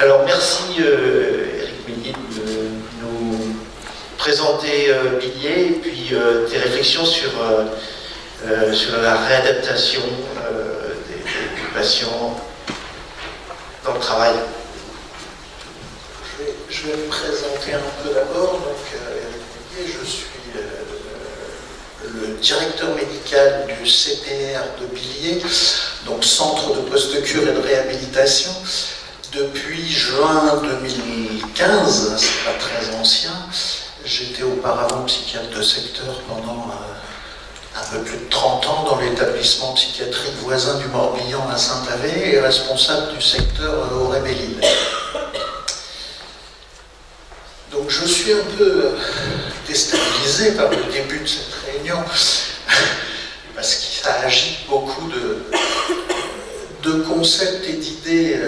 Alors merci Éric Millier de nous présenter Billier et puis tes réflexions sur la réadaptation des patients dans le travail. Je vais me présenter un peu d'abord. Donc, Éric Millier, je suis le directeur médical du CPR de Billier, donc Centre de post-cure et de réhabilitation. Depuis juin 2015, c'est pas très ancien, j'étais auparavant psychiatre de secteur pendant un peu plus de 30 ans dans l'établissement psychiatrique voisin du Morbihan à Saint-Avé et responsable du secteur Auray-Belle-Île. Donc je suis un peu déstabilisé par le début de cette réunion parce que ça agite beaucoup de concepts et d'idées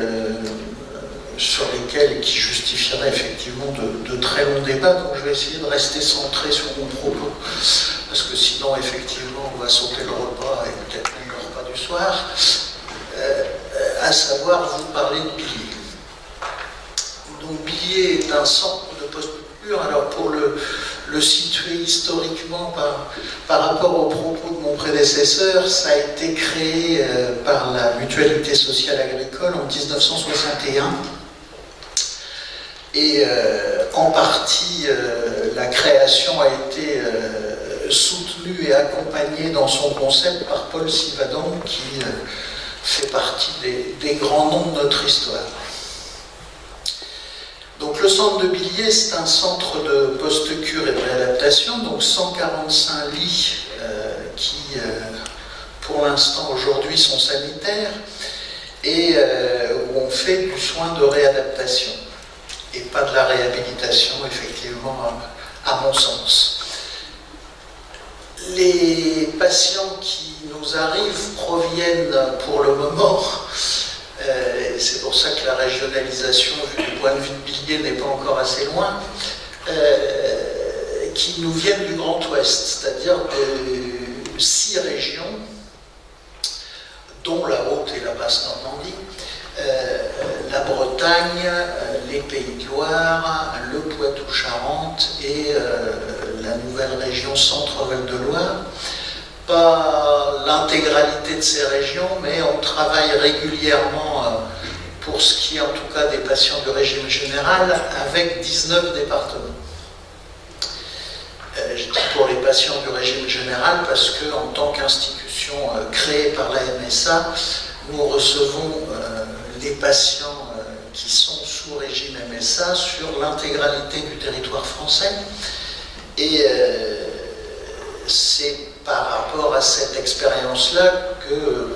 sur lesquels qui justifieraient effectivement de très longs débats. Donc je vais essayer de rester centré sur mon propos parce que sinon effectivement on va sauter le repas et peut-être même le repas du soir, à savoir vous parler de Billier. Donc Billier est un centre de post-cure. Alors pour le situer historiquement par rapport aux propos de mon prédécesseur, ça a été créé par la Mutualité sociale agricole en 1961. Et en partie, la création a été soutenue et accompagnée dans son concept par Paul Sivadon, qui fait partie des grands noms de notre histoire. Donc le centre de Billier, c'est un centre de post-cure et de réadaptation, donc 145 lits qui, pour l'instant, aujourd'hui, sont sanitaires et où on fait du soin de réadaptation et pas de la réhabilitation, effectivement, à mon sens. Les patients qui nous arrivent proviennent pour le moment, c'est pour ça que la régionalisation, vu du point de vue de Billier, n'est pas encore assez loin, qui nous viennent du Grand Ouest, c'est-à-dire de 6 régions, dont la Haute et la Basse Normandie, la Bretagne, les Pays de Loire, le Poitou-Charentes et la nouvelle région Centre-Val de Loire. Pas l'intégralité de ces régions, mais on travaille régulièrement, pour ce qui est en tout cas des patients du régime général, avec 19 départements. Je dis pour les patients du régime général parce qu'en tant qu'institution créée par la MSA, nous recevons les patients qui sont sous régime MSA sur l'intégralité du territoire français. Et c'est par rapport à cette expérience-là que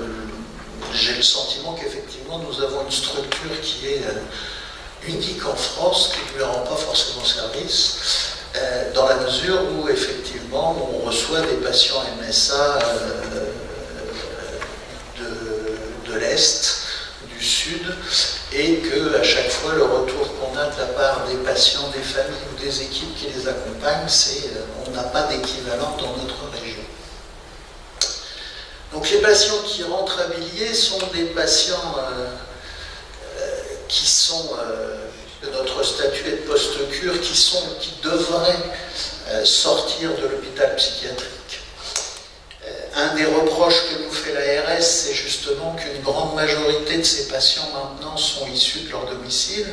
j'ai le sentiment qu'effectivement nous avons une structure qui est unique en France, qui ne lui rend pas forcément service, dans la mesure où effectivement on reçoit des patients MSA de l'Est, du Sud, et qu'à chaque fois le retour qu'on a de la part des patients, des familles ou des équipes qui les accompagnent, c'est on n'a pas d'équivalent dans notre région. Donc les patients qui rentrent à Billier sont des patients qui sont, de notre statut et de post-cure, qui devraient sortir de l'hôpital psychiatrique. Un des reproches que nous fait l'ARS, c'est justement qu'une grande majorité de ces patients maintenant sont issus de leur domicile,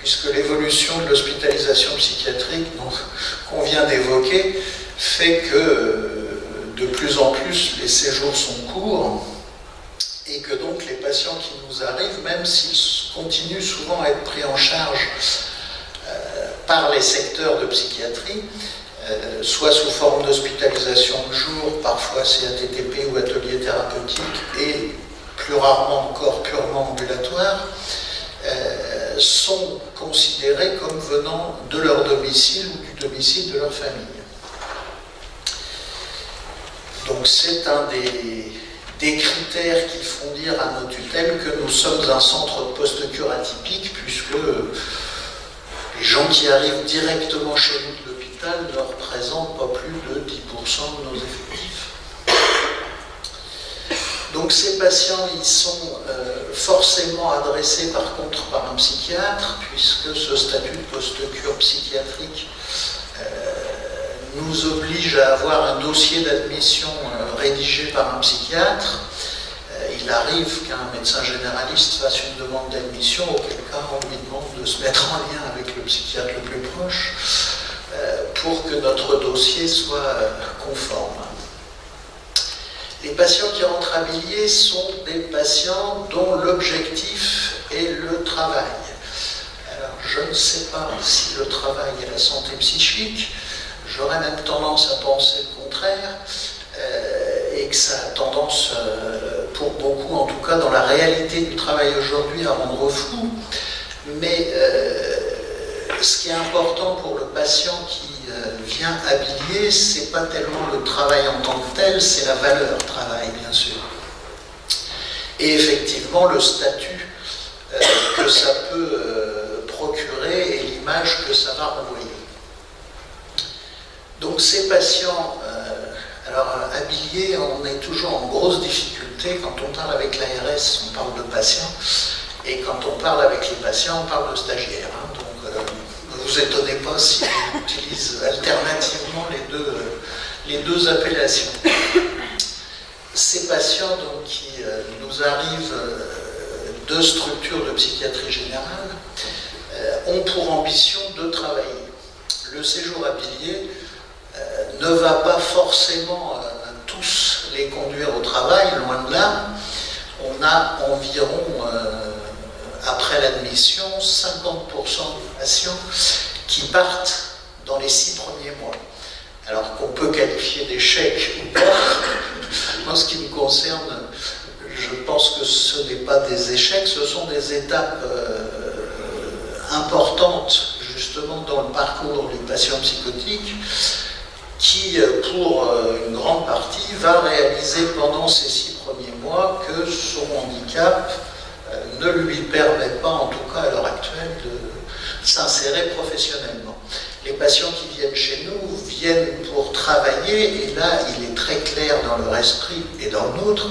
puisque l'évolution de l'hospitalisation psychiatrique qu'on vient d'évoquer fait que de plus en plus les séjours sont courts et que donc les patients qui nous arrivent, même s'ils continuent souvent à être pris en charge par les secteurs de psychiatrie, soit sous forme d'hospitalisation de jour, parfois CATTP ou atelier thérapeutique, et plus rarement encore purement ambulatoire, sont considérés comme venant de leur domicile ou du domicile de leur famille. Donc c'est un des critères qui font dire à nos tutelles que nous sommes un centre de post-cure atypique, puisque les gens qui arrivent directement chez nous de l'hôpital ne représentent pas plus de 10% de nos effectifs. Donc ces patients, ils sont forcément adressés par contre par un psychiatre, puisque ce statut de post-cure psychiatrique nous oblige à avoir un dossier d'admission rédigé par un psychiatre. Il arrive qu'un médecin généraliste fasse une demande d'admission, auquel cas on lui demande de se mettre en lien avec le psychiatre le plus proche pour que notre dossier soit conforme. Les patients qui rentrent à Villiers sont des patients dont l'objectif est le travail. Alors, je ne sais pas si le travail est la santé psychique, j'aurais même tendance à penser le contraire, et que ça a tendance, pour beaucoup en tout cas, dans la réalité du travail aujourd'hui, à rendre fou. Mais ce qui est important pour le patient qui vient à Villiers, c'est pas tellement le travail en tant que tel, c'est la valeur travail, bien sûr. Et effectivement, le statut que ça peut procurer et l'image que ça va renvoyer. Donc ces patients, alors à Villiers, on est toujours en grosse difficulté. Quand on parle avec l'ARS, on parle de patients, et quand on parle avec les patients, on parle de stagiaires. Hein. Donc ne vous étonnez pas si on utilise alternativement les deux appellations. Ces patients donc, qui nous arrivent de structures de psychiatrie générale ont pour ambition de travailler. Le séjour à Villiers ne va pas forcément tous les conduire au travail, loin de là. On a environ, après l'admission, 50% des patients qui partent dans les 6 premiers mois. Alors qu'on peut qualifier d'échec ou pas, en ce qui me concerne, je pense que ce n'est pas des échecs, ce sont des étapes importantes justement dans le parcours du patient psychotique qui, pour une grande partie, va réaliser pendant ces 6 premiers mois que son handicap ne lui permet pas, en tout cas à l'heure actuelle, de s'insérer professionnellement. Les patients qui viennent chez nous viennent pour travailler, et là, il est très clair dans leur esprit et dans le nôtre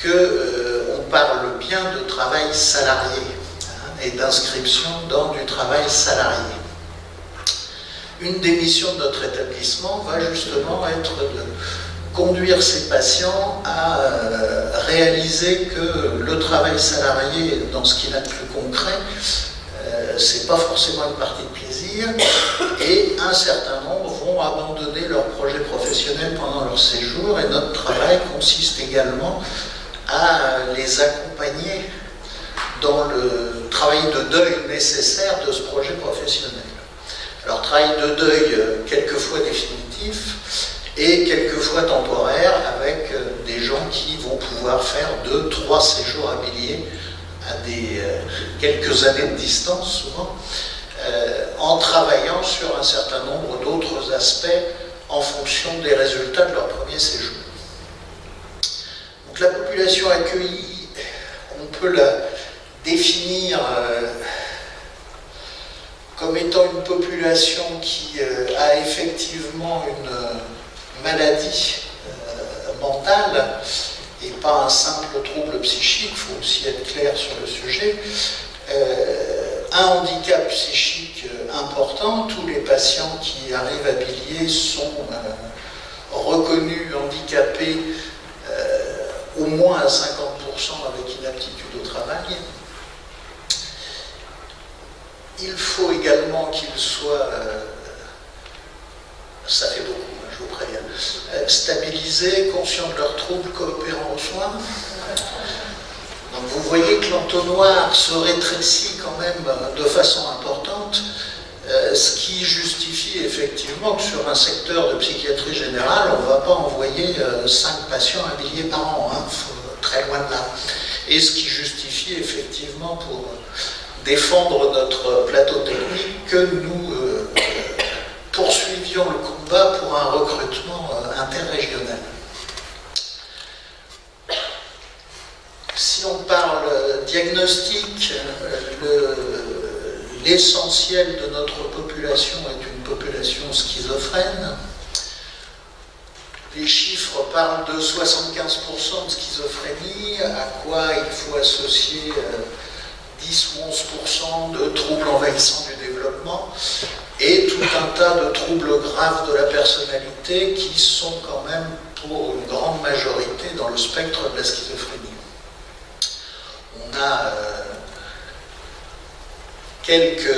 qu'on parle bien de travail salarié et d'inscription dans du travail salarié. Une des missions de notre établissement va justement être de conduire ces patients à réaliser que le travail salarié, dans ce qu'il a de plus concret, c'est pas forcément une partie de plaisir, et un certain nombre vont abandonner leur projet professionnel pendant leur séjour, et notre travail consiste également à les accompagner dans le travail de deuil nécessaire de ce projet professionnel. Alors, travail de deuil quelquefois définitif et quelquefois temporaire, avec des gens qui vont pouvoir faire 2-3 séjours à Villiers à quelques années de distance souvent, en travaillant sur un certain nombre d'autres aspects en fonction des résultats de leur premier séjour. Donc la population accueillie, on peut la définir comme étant une population qui a effectivement une maladie mentale et pas un simple trouble psychique, il faut aussi être clair sur le sujet, un handicap psychique important. Tous les patients qui arrivent à Villiers sont reconnus handicapés au moins à 50% avec inaptitude au travail. Il faut également qu'ils soient, ça fait beaucoup, je vous préviens, stabilisés, conscients de leurs troubles, coopérants aux soins. Donc vous voyez que l'entonnoir se rétrécit quand même de façon importante, ce qui justifie effectivement que sur un secteur de psychiatrie générale, on ne va pas envoyer 5 patients à Villiers par an, hein, très loin de là. Et ce qui justifie effectivement pour défendre notre plateau technique que nous poursuivions le combat pour un recrutement interrégional. Si on parle diagnostic, l'essentiel de notre population est une population schizophrène. Les chiffres parlent de 75% de schizophrénie, à quoi il faut associer 10 ou 11% de troubles envahissants du développement, et tout un tas de troubles graves de la personnalité qui sont quand même pour une grande majorité dans le spectre de la schizophrénie. On a quelques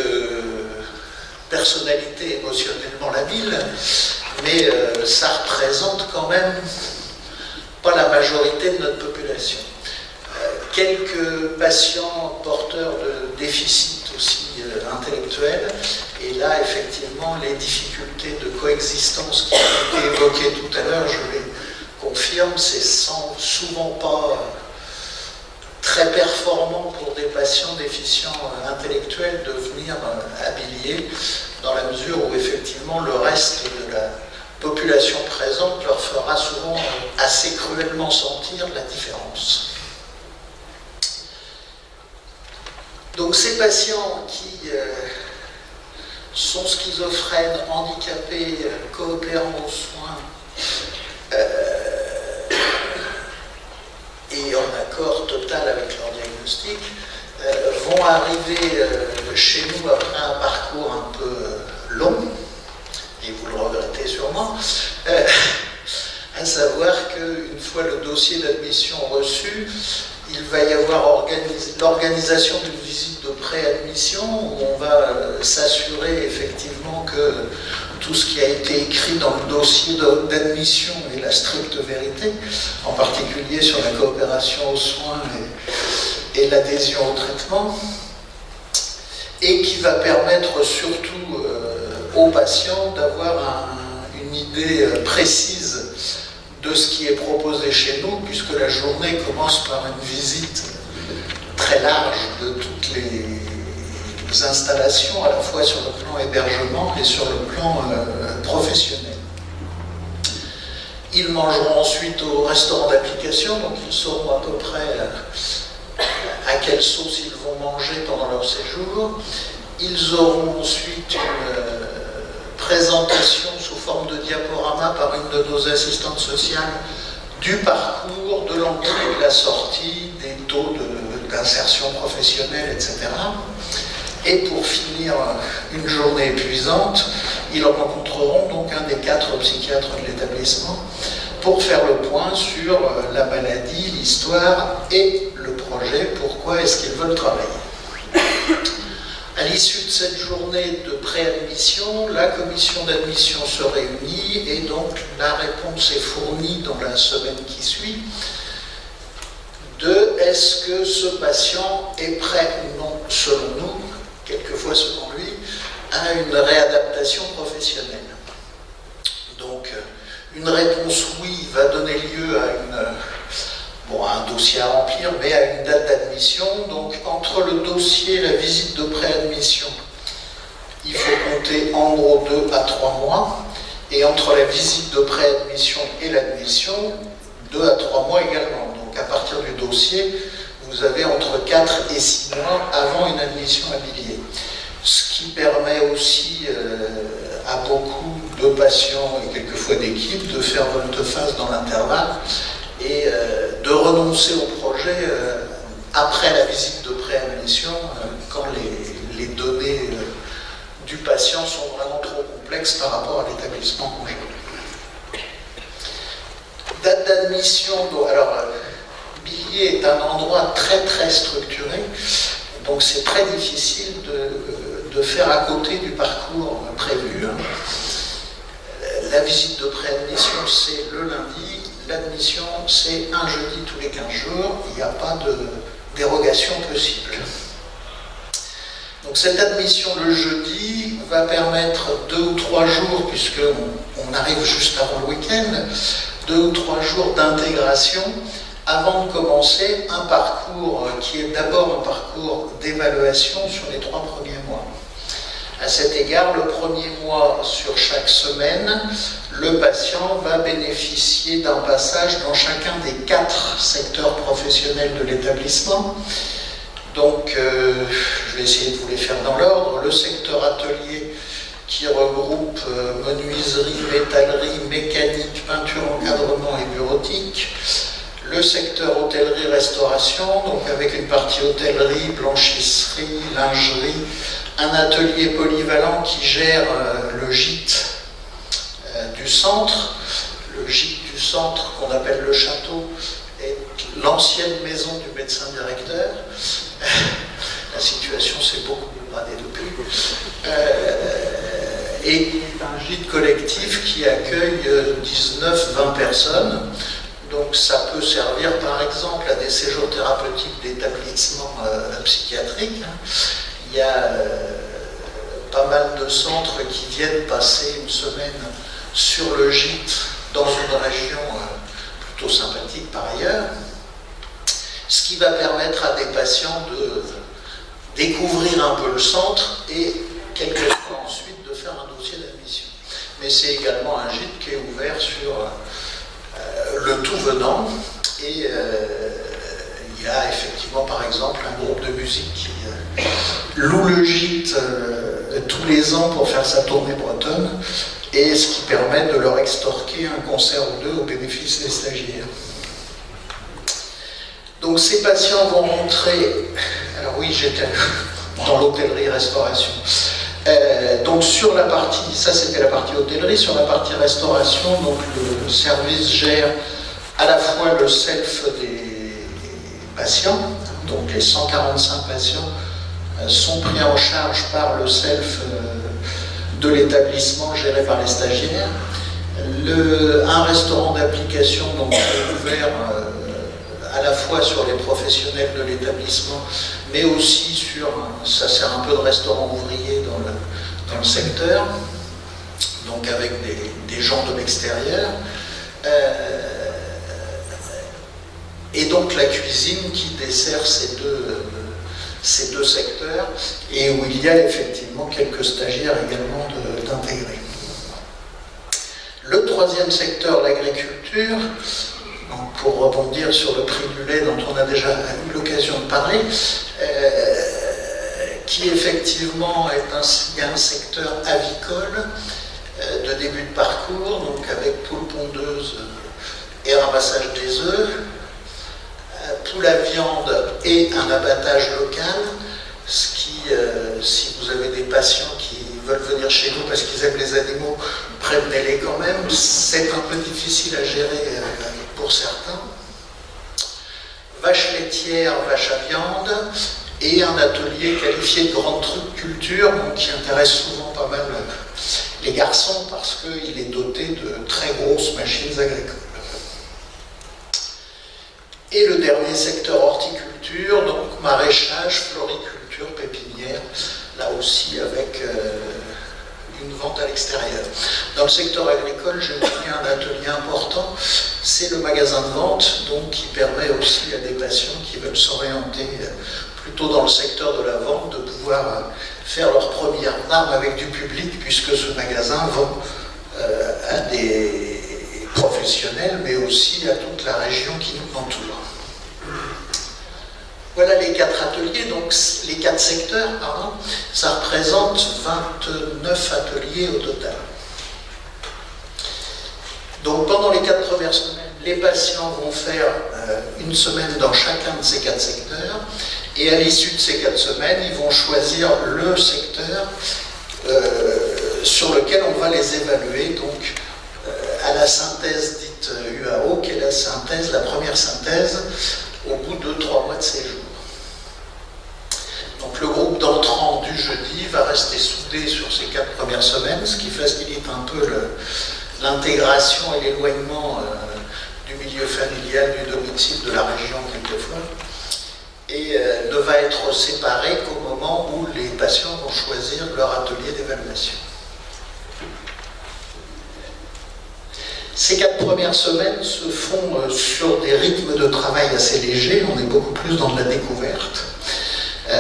personnalités émotionnellement labiles, mais ça représente quand même pas la majorité de notre population. Quelques patients porteurs de déficits aussi intellectuels, et là effectivement les difficultés de coexistence qui ont été évoquées tout à l'heure, je les confirme, c'est souvent pas très performant pour des patients déficients intellectuels de venir habiller, dans la mesure où effectivement le reste de la population présente leur fera souvent assez cruellement sentir la différence. Donc ces patients qui sont schizophrènes, handicapés, coopérant aux soins et en accord total avec leur diagnostic, vont arriver chez nous après un parcours un peu long, et vous le regrettez sûrement, à savoir qu'une fois le dossier d'admission reçu, il va y avoir l'organisation d'une visite de préadmission où on va s'assurer effectivement que tout ce qui a été écrit dans le dossier d'admission est la stricte vérité, en particulier sur la coopération aux soins et l'adhésion au traitement, et qui va permettre surtout aux patients d'avoir une idée précise de ce qui est proposé chez nous, puisque la journée commence par une visite très large de toutes les installations, à la fois sur le plan hébergement et sur le plan professionnel. Ils mangeront ensuite au restaurant d'application, donc ils sauront à peu près à quelle sauce ils vont manger pendant leur séjour. Ils auront ensuite une présentation sous forme de diaporama par une de nos assistantes sociales du parcours, de l'entrée et de la sortie, des taux d'insertion professionnelle, etc. Et pour finir une journée épuisante, ils rencontreront donc un des 4 psychiatres de l'établissement pour faire le point sur la maladie, l'histoire et le projet, pourquoi est-ce qu'ils veulent travailler. À l'issue de cette journée de préadmission, la commission d'admission se réunit et donc la réponse est fournie dans la semaine qui suit de est-ce que ce patient est prêt ou non, selon nous, quelquefois selon lui, à une réadaptation professionnelle. Donc une réponse oui va donner lieu à un dossier à remplir, mais à une date d'admission. Donc entre le dossier et la visite de préadmission, il faut compter en gros 2 à 3 mois, et entre la visite de préadmission et l'admission, 2 à 3 mois également. Donc à partir du dossier, vous avez entre 4 et 6 mois avant une admission habilitée. Ce qui permet aussi à beaucoup de patients et quelquefois d'équipes de faire volte-face dans l'intervalle et de renoncer au projet après la visite de préadmission quand les données du patient sont vraiment trop complexes par rapport à l'établissement conjoint. Date d'admission, alors Billiers est un endroit très très structuré, donc c'est très difficile de faire à côté du parcours prévu. La visite de préadmission c'est le lundi, l'admission c'est un jeudi tous les 15 jours, il n'y a pas de dérogation possible. Donc cette admission le jeudi va permettre 2 ou 3 jours, puisqu'on arrive juste avant le week-end, 2 ou 3 jours d'intégration avant de commencer un parcours qui est d'abord un parcours d'évaluation sur les 3 premiers mois. À cet égard, le premier mois sur chaque semaine, le patient va bénéficier d'un passage dans chacun des 4 secteurs professionnels de l'établissement. Donc, je vais essayer de vous les faire dans l'ordre. Le secteur atelier qui regroupe menuiserie, métallerie, mécanique, peinture, encadrement et bureautique. Le secteur hôtellerie-restauration, donc avec une partie hôtellerie, blanchisserie, lingerie, un atelier polyvalent qui gère le gîte du centre. Le gîte du centre, qu'on appelle le château, est l'ancienne maison du médecin directeur. La situation s'est beaucoup dégradée depuis. Et un gîte collectif qui accueille 19-20 personnes. Donc ça peut servir par exemple à des séjours thérapeutiques d'établissements psychiatriques. Il y a pas mal de centres qui viennent passer une semaine sur le gîte dans une région plutôt sympathique par ailleurs, ce qui va permettre à des patients de découvrir un peu le centre et quelquefois ensuite de faire un dossier d'admission. Mais c'est également un gîte qui est ouvert sur le tout venant et il y a effectivement par exemple un groupe de musique qui loue le gîte tous les ans pour faire sa tournée bretonne, et ce qui permet de leur extorquer un concert ou deux au bénéfice des stagiaires. Donc ces patients vont rentrer, alors oui j'étais dans l'hôtellerie-restauration, donc sur la partie, ça c'était la partie hôtellerie, sur la partie restauration, donc le service gère à la fois le self des patients, donc les 145 patients sont pris en charge par le self de l'établissement géré par les stagiaires. Un restaurant d'application donc ouvert à la fois sur les professionnels de l'établissement, mais aussi sur, ça sert un peu de restaurant ouvrier dans le secteur, donc avec des gens de l'extérieur. Et donc la cuisine qui dessert ces deux secteurs, et où il y a effectivement quelques stagiaires également d'intégrer. Le troisième secteur, l'agriculture, pour rebondir sur le prix du lait dont on a déjà eu l'occasion de parler, qui effectivement est un secteur avicole de début de parcours, donc avec poule pondeuse et ramassage des œufs, poule à viande et un abattage local, ce qui, si vous avez des patients qui veulent venir chez nous parce qu'ils aiment les animaux, prévenez-les quand même, c'est un peu difficile à gérer pour certains. Vache laitière, vache à viande, et un atelier qualifié de grande culture, donc qui intéresse souvent pas mal les garçons parce qu'il est doté de très grosses machines agricoles. Et le dernier secteur, horticulture, donc maraîchage, floriculture, pépinière, là aussi avec une vente à l'extérieur. Dans le secteur agricole, j'ai oublié un atelier important, c'est le magasin de vente, donc qui permet aussi à des patients qui veulent s'orienter plutôt dans le secteur de la vente de pouvoir faire leur première arme avec du public, puisque ce magasin vend à des professionnels, mais aussi à toute la région qui nous entoure. Voilà les 4 ateliers, donc les 4 secteurs, pardon, ça représente 29 ateliers au total. Donc pendant les 4 premières semaines, les patients vont faire une semaine dans chacun de ces 4 secteurs, et à l'issue de ces 4 semaines, ils vont choisir le secteur sur lequel on va les évaluer, donc à la synthèse dite UAO, qui est la première synthèse, au bout de 3 mois de séjour. Donc le groupe d'entrants du jeudi va rester soudé sur ces 4 premières semaines, ce qui facilite un peu l'intégration et l'éloignement du milieu familial, du domicile, de la région quelquefois, et ne va être séparé qu'au moment où les patients vont choisir leur atelier d'évaluation. Ces 4 premières semaines se font sur des rythmes de travail assez légers, on est beaucoup plus dans de la découverte.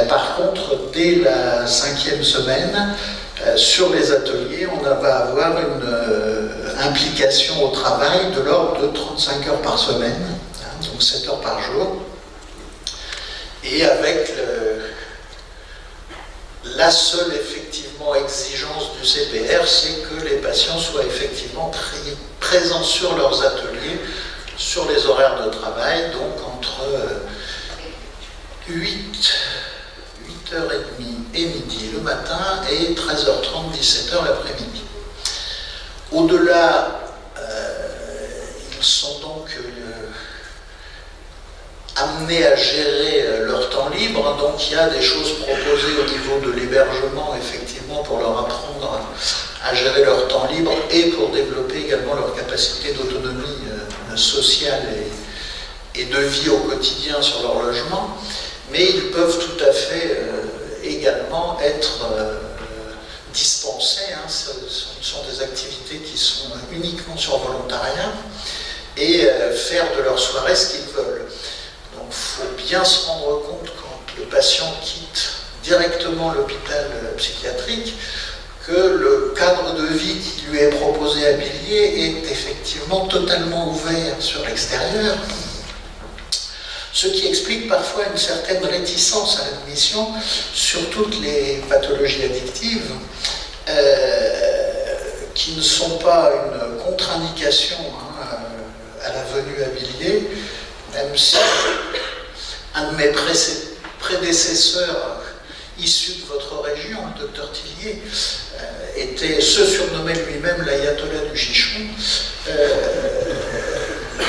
Par contre, dès la 5e semaine, sur les ateliers, on va avoir une implication au travail de l'ordre de 35 heures par semaine, donc 7 heures par jour, et avec La seule effectivement exigence du CPR, c'est que les patients soient effectivement présents sur leurs ateliers, sur les horaires de travail, donc entre 8h30 et midi le matin et 13h30, 17h l'après-midi. Au-delà, ils sont donc amenés à gérer leur temps libre, donc il y a des choses proposées au niveau de l'hébergement, effectivement, pour leur apprendre à gérer leur temps libre et pour développer également leur capacité d'autonomie sociale et de vie au quotidien sur leur logement, mais ils peuvent tout à fait également être dispensés, hein. Ce sont des activités qui sont uniquement sur volontariat, et faire de leur soirée ce qu'ils veulent. Donc il faut bien se rendre compte quand le patient quitte directement l'hôpital psychiatrique que le cadre de vie qui lui est proposé à Billiers est effectivement totalement ouvert sur l'extérieur, ce qui explique parfois une certaine réticence à l'admission sur toutes les pathologies addictives, qui ne sont pas une contre-indication à la venue à Billiers, même si un de mes prédécesseurs issu de votre région, le docteur Tillier, se surnommait lui-même l'ayatollah du chichon.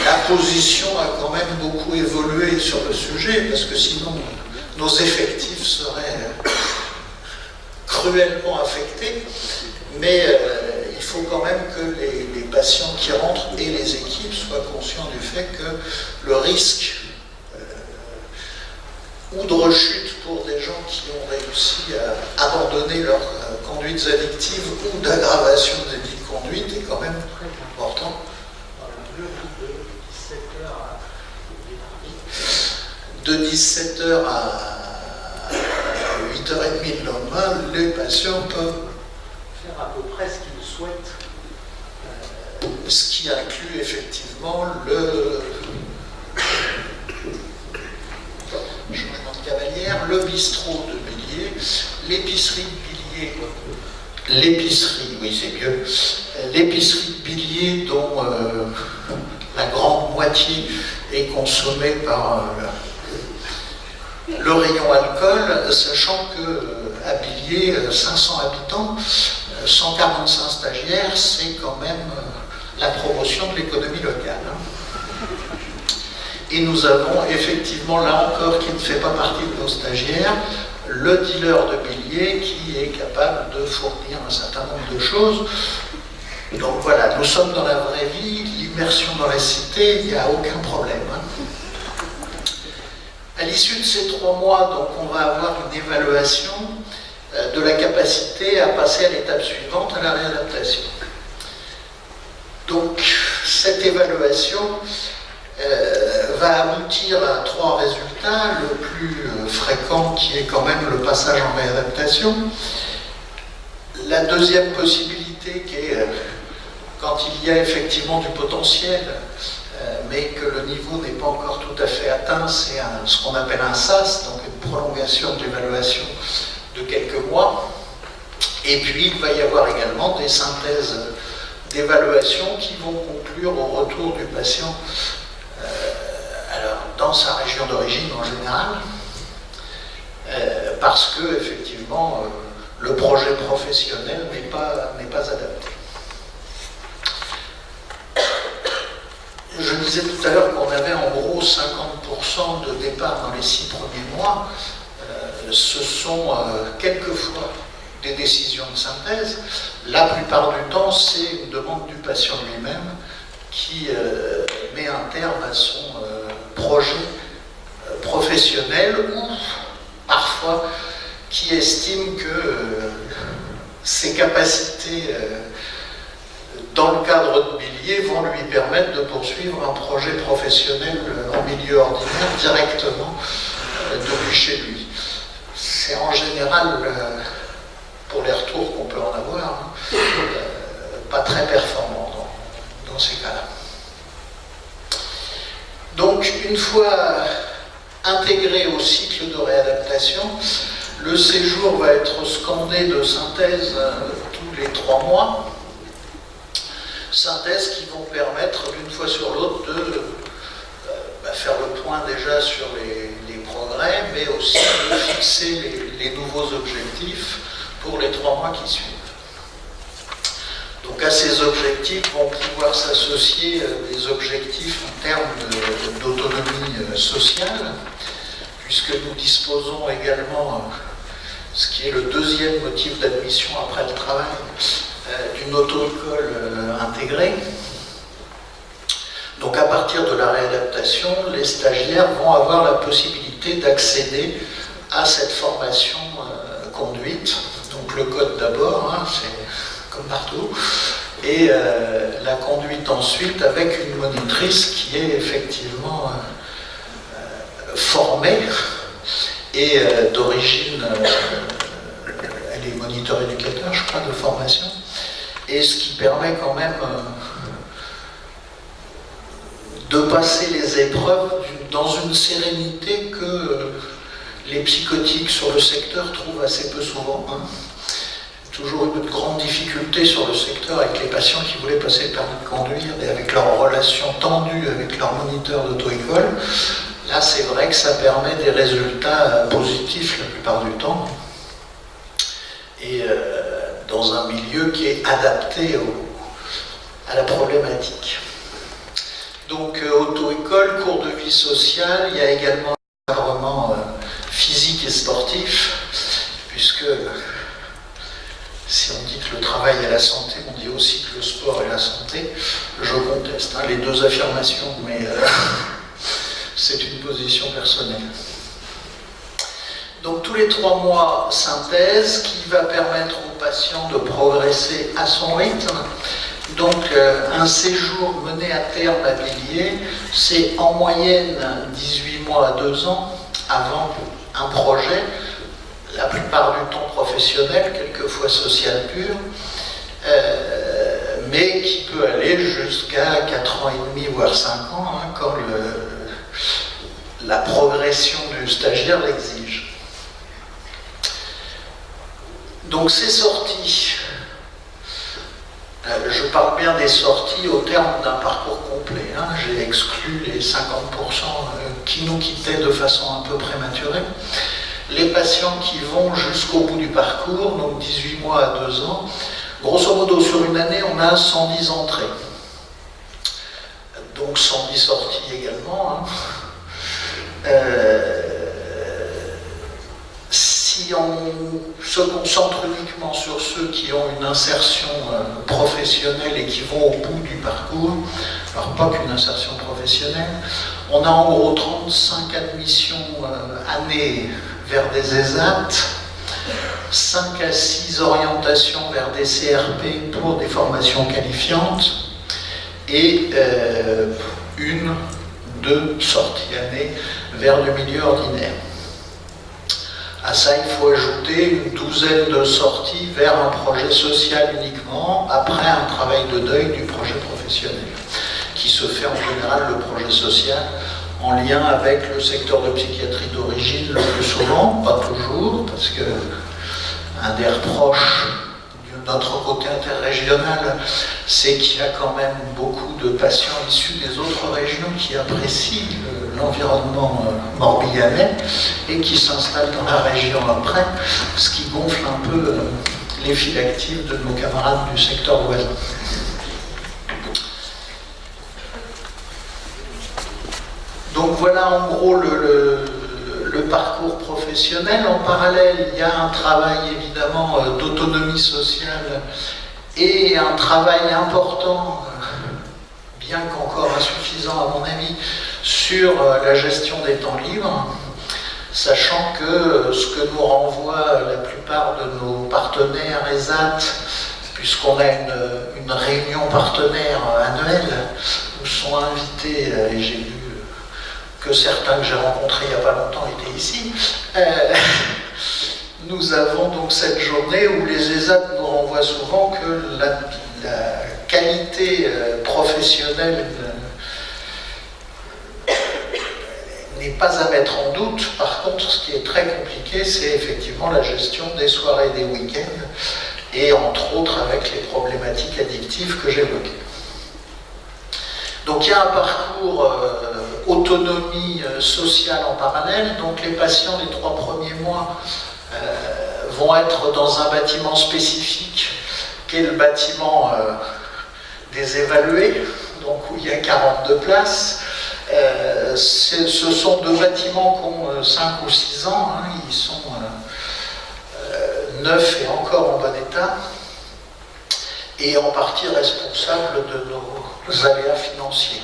La position a quand même beaucoup évolué sur le sujet, parce que sinon nos effectifs seraient cruellement affectés, mais il faut quand même que les patients qui rentrent et les équipes soient conscients du fait que le risque ou de rechute pour des gens qui ont réussi à abandonner leurs conduites addictives ou d'aggravation des dites conduites est quand même très important. De 17h à 8h30 le lendemain, les patients peuvent faire à peu près ce qu'ils souhaitent, ce qui inclut effectivement le changement de cavalière, le bistrot de Billiers, l'épicerie de Billiers, l'épicerie, oui c'est mieux, l'épicerie de Billiers dont la grande moitié est consommée par le rayon alcool, sachant qu'à Billiers, 500 habitants, 145 stagiaires, c'est quand même la promotion de l'économie locale. Et nous avons effectivement, là encore, qui ne fait pas partie de nos stagiaires, le dealer de Billiers qui est capable de fournir un certain nombre de choses. Donc voilà, nous sommes dans la vraie vie, l'immersion dans la cité, il n'y a aucun problème. À l'issue de ces 3 mois, donc, on va avoir une évaluation de la capacité à passer à l'étape suivante, à la réadaptation. Donc, cette évaluation va aboutir à 3 résultats. Le plus fréquent, qui est quand même le passage en réadaptation. La deuxième possibilité, qui est quand il y a effectivement du potentiel, mais que le niveau n'est pas encore tout à fait atteint, c'est ce qu'on appelle un SAS, donc une prolongation de l'évaluation de quelques mois. Et puis il va y avoir également des synthèses d'évaluation qui vont conclure au retour du patient alors, dans sa région d'origine en général, parce que effectivement le projet professionnel n'est pas adapté. Je disais tout à l'heure qu'on avait en gros 50% de départ dans les 6 premiers mois. Ce sont quelquefois des décisions de synthèse. La plupart du temps, c'est une demande du patient lui-même qui met un terme à son projet professionnel ou parfois qui estime que ses capacités dans le cadre de Billiers vont lui permettre de poursuivre un projet professionnel en milieu ordinaire directement depuis chez lui. C'est en général, pour les retours qu'on peut en avoir, pas très performant dans ces cas-là. Donc, une fois intégré au cycle de réadaptation, Le séjour va être scandé de synthèses tous les 3 mois. Synthèses qui vont permettre d'une fois sur l'autre de faire le point déjà sur les progrès, mais aussi de fixer les nouveaux objectifs pour les 3 mois qui suivent. Donc à ces objectifs vont pouvoir s'associer des objectifs en termes d'autonomie sociale, puisque nous disposons également, ce qui est le deuxième motif d'admission après le travail, d'une auto-école intégrée. Donc à partir de la réadaptation, les stagiaires vont avoir la possibilité d'accéder à cette formation conduite. Donc le code d'abord, hein, c'est comme partout, et la conduite ensuite avec une monitrice qui est effectivement formée et d'origine, elle est moniteur éducateur, je crois, de formation, et ce qui permet quand même de passer les épreuves dans une sérénité que les psychotiques sur le secteur trouvent assez peu souvent. Hein. Toujours une grande difficulté sur le secteur avec les patients qui voulaient passer le permis de conduire et avec leurs relations tendues avec leur moniteur d'auto-école. Là, c'est vrai que ça permet des résultats positifs la plupart du temps et dans un milieu qui est adapté à la problématique. Donc, auto-école, cours de vie sociale, il y a également un encadrement physique et sportif, puisque si on dit que le travail est la santé, on dit aussi que le sport est la santé. Je conteste les deux affirmations, mais c'est une position personnelle. Donc tous les 3 mois, synthèse, qui va permettre aux patients de progresser à son rythme. Donc un séjour mené à terme à Villiers, c'est en moyenne 18 mois à 2 ans avant un projet, la plupart du temps professionnel, quelquefois social pur, mais qui peut aller jusqu'à 4 ans et demi, voire 5 ans, hein, quand la progression du stagiaire l'exige. Donc ces sorties, je parle bien des sorties au terme d'un parcours complet. Hein. J'ai exclu les 50% qui nous quittaient de façon un peu prématurée. Les patients qui vont jusqu'au bout du parcours, donc 18 mois à 2 ans, grosso modo sur une année, on a 110 entrées. Donc 110 sorties également. Hein. Si on se concentre uniquement sur ceux qui ont une insertion professionnelle et qui vont au bout du parcours, alors pas qu'une insertion professionnelle, on a en gros 35 admissions années vers des ESAT, 5 à 6 orientations vers des CRP pour des formations qualifiantes et 1-2 sorties années vers le milieu ordinaire. À ça, il faut ajouter une douzaine de sorties vers un projet social uniquement, après un travail de deuil du projet professionnel, qui se fait en général, le projet social, en lien avec le secteur de psychiatrie d'origine le plus souvent, pas toujours, parce que un des reproches de notre côté interrégional, c'est qu'il y a quand même beaucoup de patients issus des autres régions qui apprécient l'environnement morbihanais et qui s'installent dans la région après, ce qui gonfle un peu les fils actifs de nos camarades du secteur voisin. Donc voilà en gros le parcours professionnel. En parallèle, il y a un travail évidemment d'autonomie sociale et un travail important, bien qu'encore insuffisant à mon avis, sur la gestion des temps libres, sachant que ce que nous renvoient la plupart de nos partenaires ESAT, puisqu'on a une réunion partenaire annuelle où sont invités, et j'ai vu que certains que j'ai rencontrés il n'y a pas longtemps étaient ici, nous avons donc cette journée où les ESAT nous renvoient souvent que la qualité professionnelle n'est pas à mettre en doute. Par contre, ce qui est très compliqué, c'est effectivement la gestion des soirées et des week-ends, et entre autres avec les problématiques addictives que j'évoquais. Donc il y a un parcours autonomie sociale en parallèle. Donc les patients, les 3 premiers mois, vont être dans un bâtiment spécifique, qui est le bâtiment des évalués, donc où il y a 42 places. Ce sont 2 bâtiments qui ont 5 ou 6 ans, hein, ils sont neufs et encore en bon état, et en partie responsables de nos aléas financiers.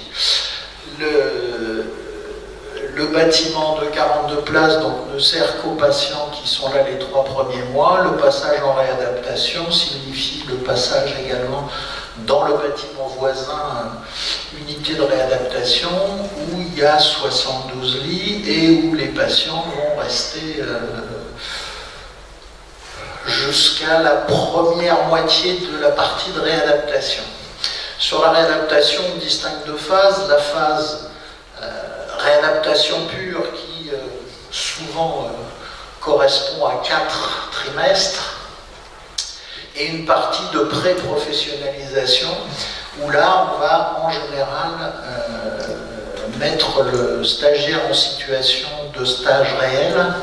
Le bâtiment de 42 places donc, ne sert qu'aux patients qui sont là les 3 premiers mois. Le passage en réadaptation signifie le passage également dans le bâtiment voisin, unité de réadaptation, où il y a 72 lits et où les patients vont rester jusqu'à la première moitié de la partie de réadaptation. Sur la réadaptation, on distingue 2 phases. La phase réadaptation pure qui souvent correspond à 4 trimestres, et une partie de pré-professionnalisation où là on va en général mettre le stagiaire en situation de stage réel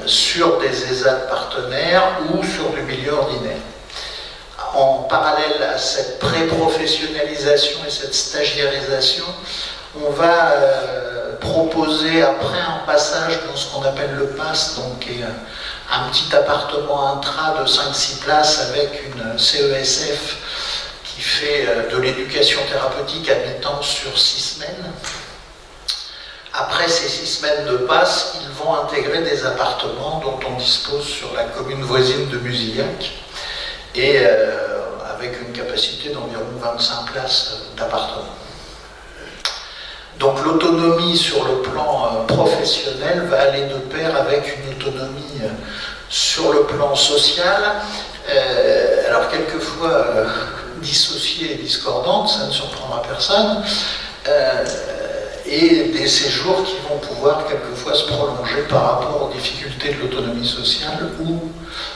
sur des ESAT partenaires ou sur du milieu ordinaire. En parallèle à cette pré-professionnalisation et cette stagiarisation, on va proposer après un passage dans ce qu'on appelle le PASS, donc qui est un petit appartement intra de 5-6 places avec une CESF qui fait de l'éducation thérapeutique à mi-temps sur 6 semaines. Après ces 6 semaines de PASS, ils vont intégrer des appartements dont on dispose sur la commune voisine de Musillac, et avec une capacité d'environ 25 places d'appartements. Donc l'autonomie sur le plan professionnel va aller de pair avec une autonomie sur le plan social, alors quelquefois dissociée et discordante, ça ne surprendra personne, et des séjours qui vont pouvoir quelquefois se prolonger par rapport aux difficultés de l'autonomie sociale ou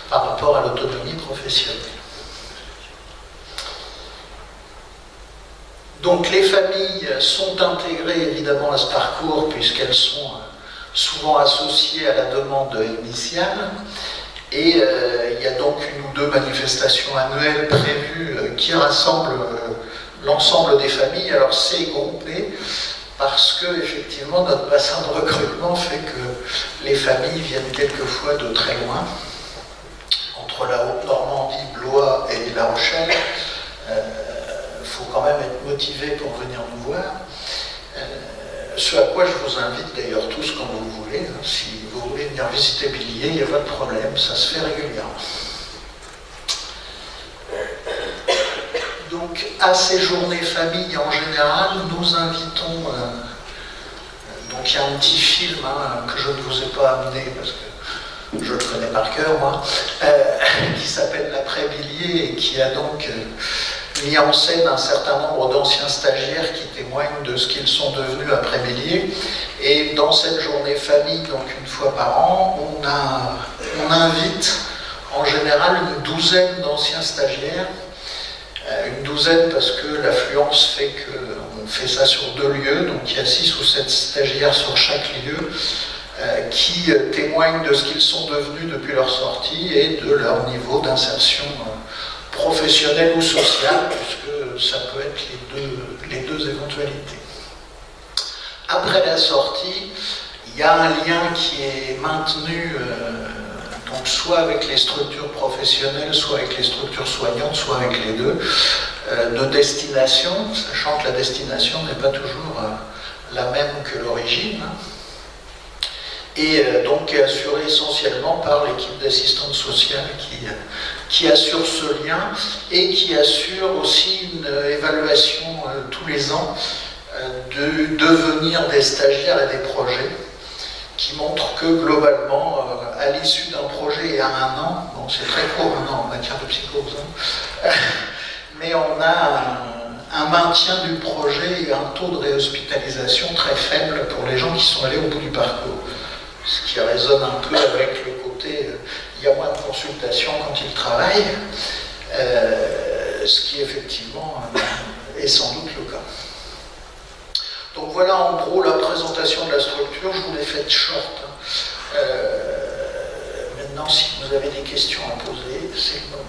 par rapport à l'autonomie professionnelle. Donc les familles sont intégrées évidemment à ce parcours puisqu'elles sont souvent associées à la demande initiale, et il y a donc 1 ou 2 manifestations annuelles prévues qui rassemblent l'ensemble des familles. Alors c'est groupé parce que effectivement notre bassin de recrutement fait que les familles viennent quelquefois de très loin, entre la Haute-Normandie, Blois et La Rochelle. Il faut quand même être motivé pour venir nous voir. Ce à quoi je vous invite d'ailleurs tous quand vous voulez. Hein, si vous voulez venir visiter Billiers, il n'y a pas de problème, ça se fait régulièrement. Donc à ces journées famille en général, nous invitons, donc il y a un petit film que je ne vous ai pas amené parce que je le connais par cœur moi, qui s'appelle L'après-Billiers et qui a donc mis en scène un certain nombre d'anciens stagiaires qui témoignent de ce qu'ils sont devenus après Billiers. Et dans cette journée famille, donc 1 fois par an, on invite en général 12 d'anciens stagiaires. 12 parce que l'affluence fait qu'on fait ça sur 2 lieux, donc il y a 6 ou 7 stagiaires sur chaque lieu qui témoignent de ce qu'ils sont devenus depuis leur sortie et de leur niveau d'insertion professionnelle ou sociale, puisque ça peut être les deux éventualités. Après la sortie, il y a un lien qui est maintenu donc soit avec les structures professionnelles, soit avec les structures soignantes, soit avec les deux, de destination, sachant que la destination n'est pas toujours la même que l'origine, et donc est assurée essentiellement par l'équipe d'assistance sociale qui assure ce lien et qui assure aussi une évaluation tous les ans de devenir des stagiaires et des projets, qui montre que globalement, à l'issue d'un projet et à 1 an, bon c'est très court 1 an en matière de psychose, mais on a un maintien du projet et un taux de réhospitalisation très faible pour les gens qui sont allés au bout du parcours. Ce qui résonne un peu avec le côté il y a moins de consultations quand ils travaillent, ce qui effectivement est sans doute le cas. Donc voilà en gros la présentation de la structure, je vous l'ai faite short. Maintenant, si vous avez des questions à poser, c'est le moment.